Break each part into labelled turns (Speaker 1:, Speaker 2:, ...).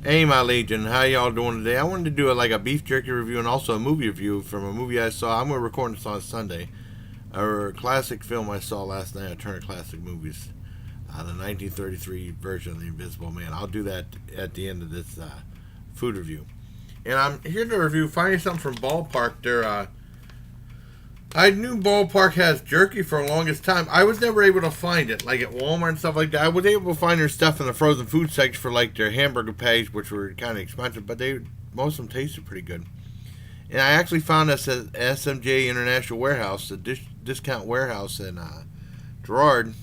Speaker 1: Hey, my legion, how y'all doing today? I wanted to do a beef jerky review and also a movie review from a movie I saw. I'm going to record this on Sunday. A classic film I saw last night, a Turner Classic Movies, the 1933 version of The Invisible Man. I'll do that at the end of this food review. And I'm here to review finding something from Ballpark. I knew Ballpark has jerky for the longest time. I was never able to find it, like at Walmart and stuff like that. I was able to find their stuff in the frozen food section for like their hamburger patties, which were kind of expensive, but most of them tasted pretty good. And I actually found this at SMJ International Warehouse, the discount warehouse in Girard.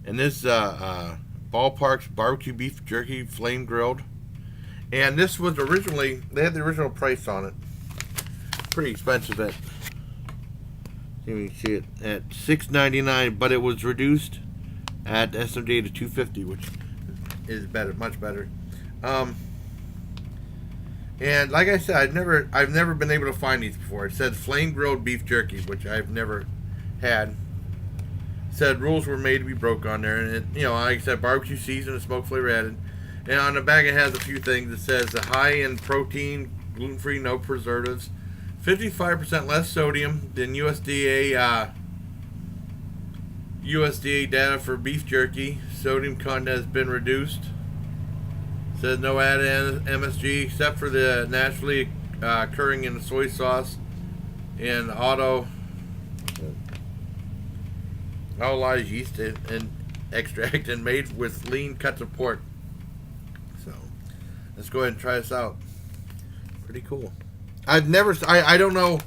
Speaker 1: And this Ballpark's barbecue beef jerky flame grilled. And this was originally, they had the original price on it. Pretty expensive at, you can see it, at $6.99, but it was reduced at SMJ to $2.50, which is better, much better. And like I said, I've never been able to find these before. It said flame grilled beef jerky, which I've never had. It said rules were made to be broke on there, and it, like I said, barbecue season and smoke flavor added. And on the bag it has a few things. It says high in protein, gluten free, no preservatives, 55% less sodium than USDA data for beef jerky. Sodium content has been reduced. Says no added MSG except for the naturally occurring in the soy sauce and autolyzed yeast and extract, and made with lean cuts of pork. So let's go ahead and try this out. Pretty cool. I don't know.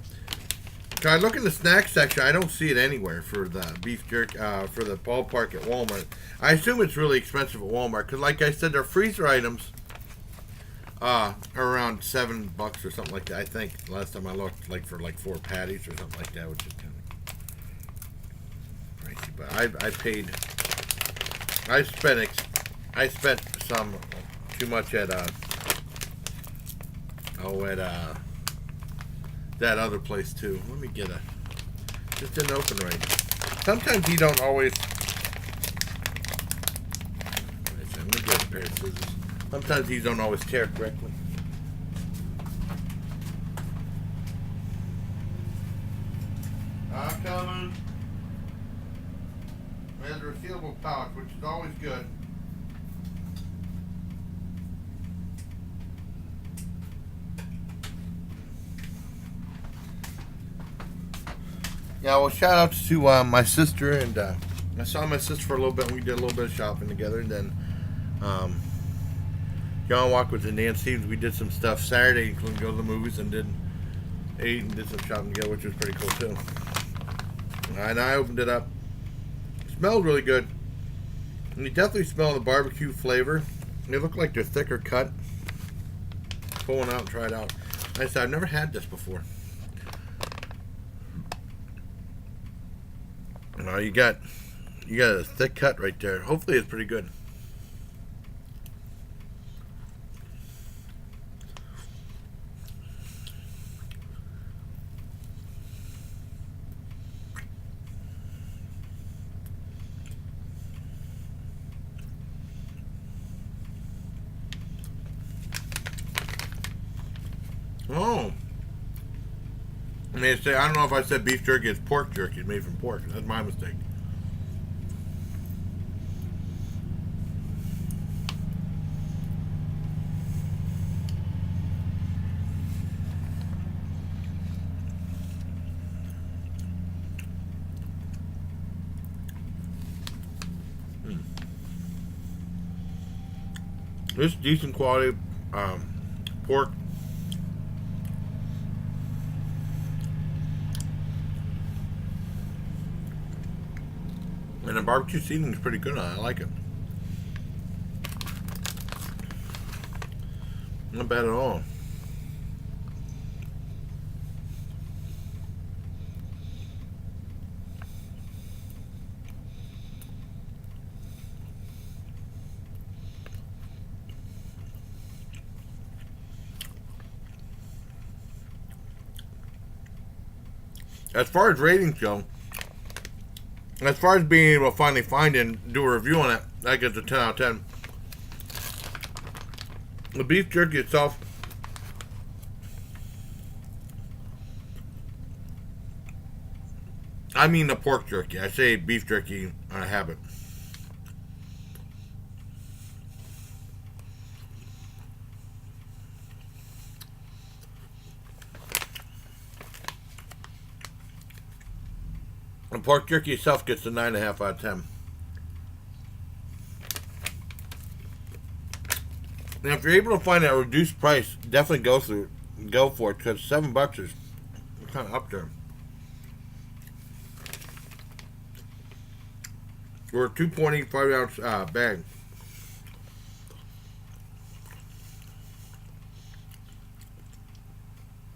Speaker 1: I look in the snack section. I don't see it anywhere for the beef jerky for the Ballpark at Walmart. I assume it's really expensive at Walmart because, like I said, their freezer items are around $7 or something like that. I think last time I looked, like for like 4 patties or something like that, which is kind of pricey. But I spent some too much at that other place too. Let me get just didn't open right. Sometimes you don't always. I'm gonna get a pair of scissors. Sometimes these don't always tear correctly. Callan. It has a resealable pouch, which is always good. Yeah, well, shout out to my sister, and I saw my sister for a little bit, and we did a little bit of shopping together, and then John walked with the Dan Stevens. We did some stuff Saturday, including go to the movies, and ate and did some shopping together, which was pretty cool too. And I opened it up. It smelled really good, and you definitely smell the barbecue flavor. They look like they're thicker cut. Pull one out and try it out. Like I said, I've never had this before. You got a thick cut right there. Hopefully it's pretty good. Oh. I mean, I don't know if I said beef jerky. It's pork jerky. It's made from pork. That's my mistake. This is decent quality pork. And the barbecue seasoning is pretty good on it. I like it. Not bad at all. As far as ratings go, as far as being able to finally find and do a review on it, that gets a 10 out of 10. The beef jerky itself, I mean the pork jerky. I say beef jerky on a habit. The pork jerky itself gets a 9.5 out of 10. And if you're able to find a reduced price, definitely go for it, because $7 is kind of up there. For a 2.85 ounce bag.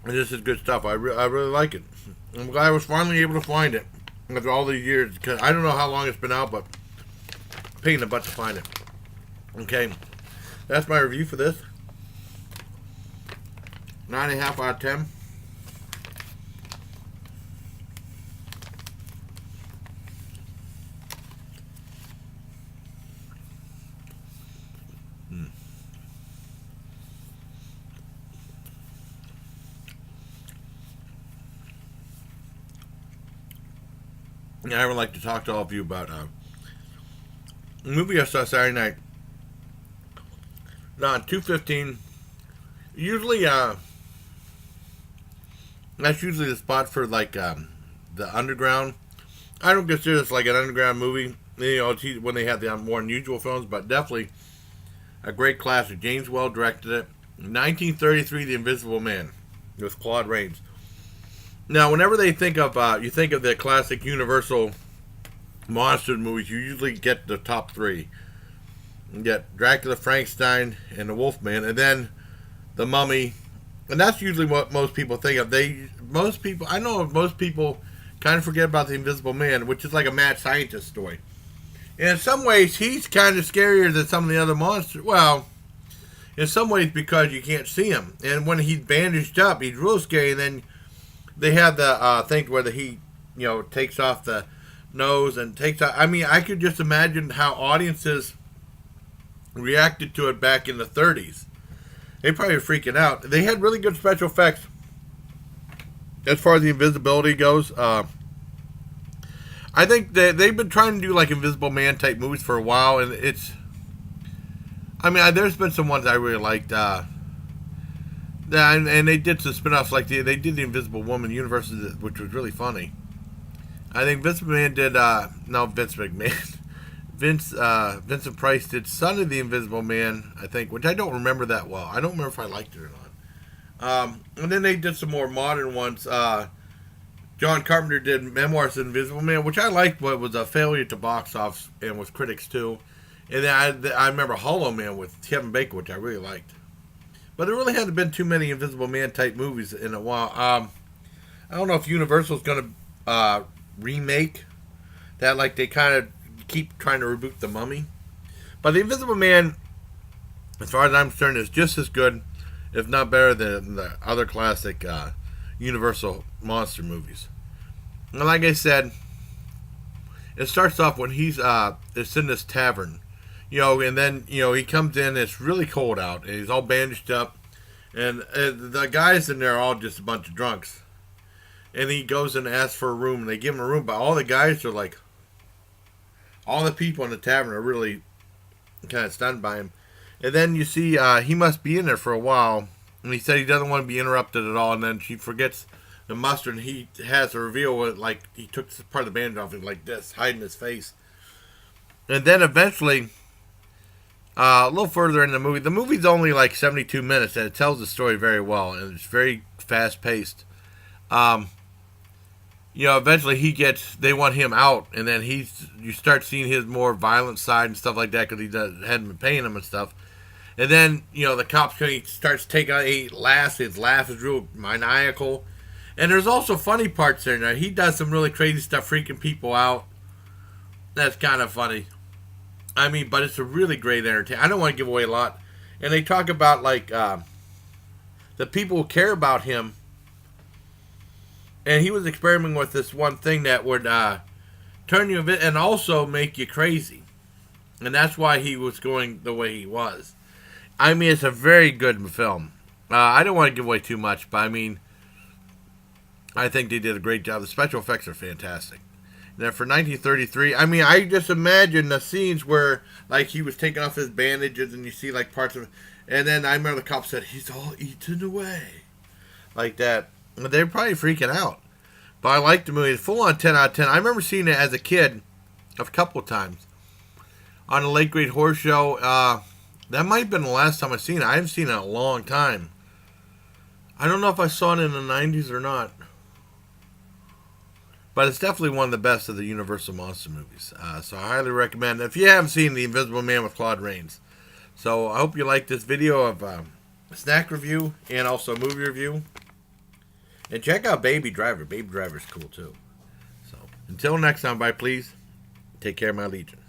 Speaker 1: And this is good stuff. I really like it. I'm glad I was finally able to find it after all these years, because I don't know how long it's been out, but pain in the butt to find it. Okay, that's my review for this. 9.5 out of 10. I would like to talk to all of you about a movie I saw Saturday night. Now, on 2:15, usually, that's usually the spot for, like, the underground. I don't consider this like an underground movie, you know, when they have the more unusual films, but definitely a great classic. James Whale directed it. 1933, The Invisible Man, with Claude Rains. Now, whenever they think of, you think of the classic Universal monster movies, you usually get the top three. You get Dracula, Frankenstein, and the Wolfman, and then the Mummy, and that's usually what most people think of. I know most people kind of forget about the Invisible Man, which is like a mad scientist story. And in some ways, he's kind of scarier than some of the other monsters. Well, in some ways because you can't see him, and when he's bandaged up, he's real scary. And then they have the thing where he, you know, takes off the nose and takes out. I mean, I could just imagine how audiences reacted to it back in the 30s. They probably were freaking out. They had really good special effects as far as the invisibility goes. I think that they've been trying to do like Invisible Man type movies for a while, and it's. I mean, there's been some ones I really liked. And they did some spin-offs, like they did the Invisible Woman universe, which was really funny. I think Vincent Price did Son of the Invisible Man, I think, which I don't remember that well. I don't remember if I liked it or not. And then they did some more modern ones. John Carpenter did Memoirs of the Invisible Man, which I liked, but was a failure to box office and with critics too. And then I remember Hollow Man with Kevin Bacon, which I really liked. But there really hasn't been too many Invisible Man type movies in a while. I don't know if Universal's going to remake that, like they kind of keep trying to reboot The Mummy. But the Invisible Man, as far as I'm concerned, is just as good, if not better, than the other classic Universal monster movies. And like I said, it starts off when it's in this tavern. You know, and then, you know, he comes in, it's really cold out, and he's all bandaged up, and the guys in there are all just a bunch of drunks. And he goes and asks for a room, and they give him a room, but all the guys are like, all the people in the tavern are really kind of stunned by him. And then you see he must be in there for a while, and he said he doesn't want to be interrupted at all, and then she forgets the mustard, and he has a reveal with, like, he took part of the bandage off and like this, hiding his face. And then eventually, a little further in the movie's only like 72 minutes, and it tells the story very well, and it's very fast-paced. You know, eventually they want him out, and then you start seeing his more violent side and stuff like that, because he hadn't been paying him and stuff. And then, you know, the cops, he starts taking out, his laugh is real maniacal. And there's also funny parts there. Now, he does some really crazy stuff, freaking people out. That's kind of funny. I mean, but it's a really great entertainment. I don't want to give away a lot. And they talk about, like, the people who care about him. And he was experimenting with this one thing that would turn you a bit and also make you crazy. And that's why he was going the way he was. I mean, it's a very good film. I don't want to give away too much, but I mean, I think they did a great job. The special effects are fantastic. And then for 1933, I mean, I just imagine the scenes where, like, he was taking off his bandages and you see, like, parts of it. And then I remember the cop said, he's all eaten away. Like that. They were probably freaking out. But I liked the movie. It's full on 10 out of 10. I remember seeing it as a kid a couple of times on the Late Great Horror Show. That might have been the last time I've seen it. I haven't seen it in a long time. I don't know if I saw it in the 90s or not. But it's definitely one of the best of the Universal Monster movies. So I highly recommend it. If you haven't seen The Invisible Man with Claude Rains. So I hope you like this video of a snack review and also a movie review. And check out Baby Driver. Baby Driver is cool too. So until next time, bye please. Take care, my legion.